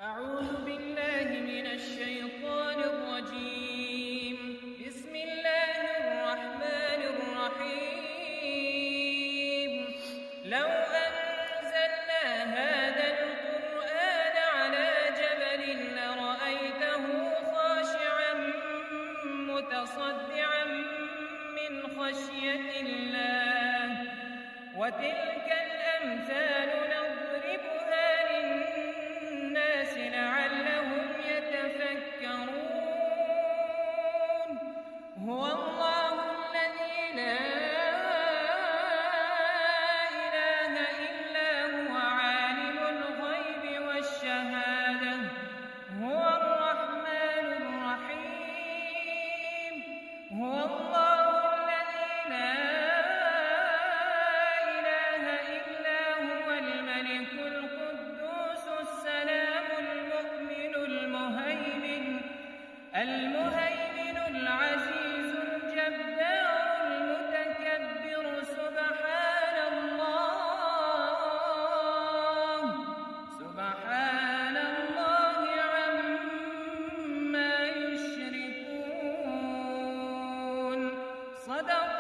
أعوذ بالله من الشيطان الرجيم. بسم الله الرحمن الرحيم. لو أنزلنا هذا القرآن على جبل لرأيته خاشعا متصدعا من خشية الله. وتلك الأمثال نضربها للناس لعلهم يتفكرون. هو الله الذي لا إله إلا هو عالم الغيب والشهادة. هو الرحمن الرحيم. هو الله الذي لا إله إلا هو الملك القدوس السلام المؤمن المهيمن العزيز الجبار المتكبر. سبحان الله عما يشركون. صدق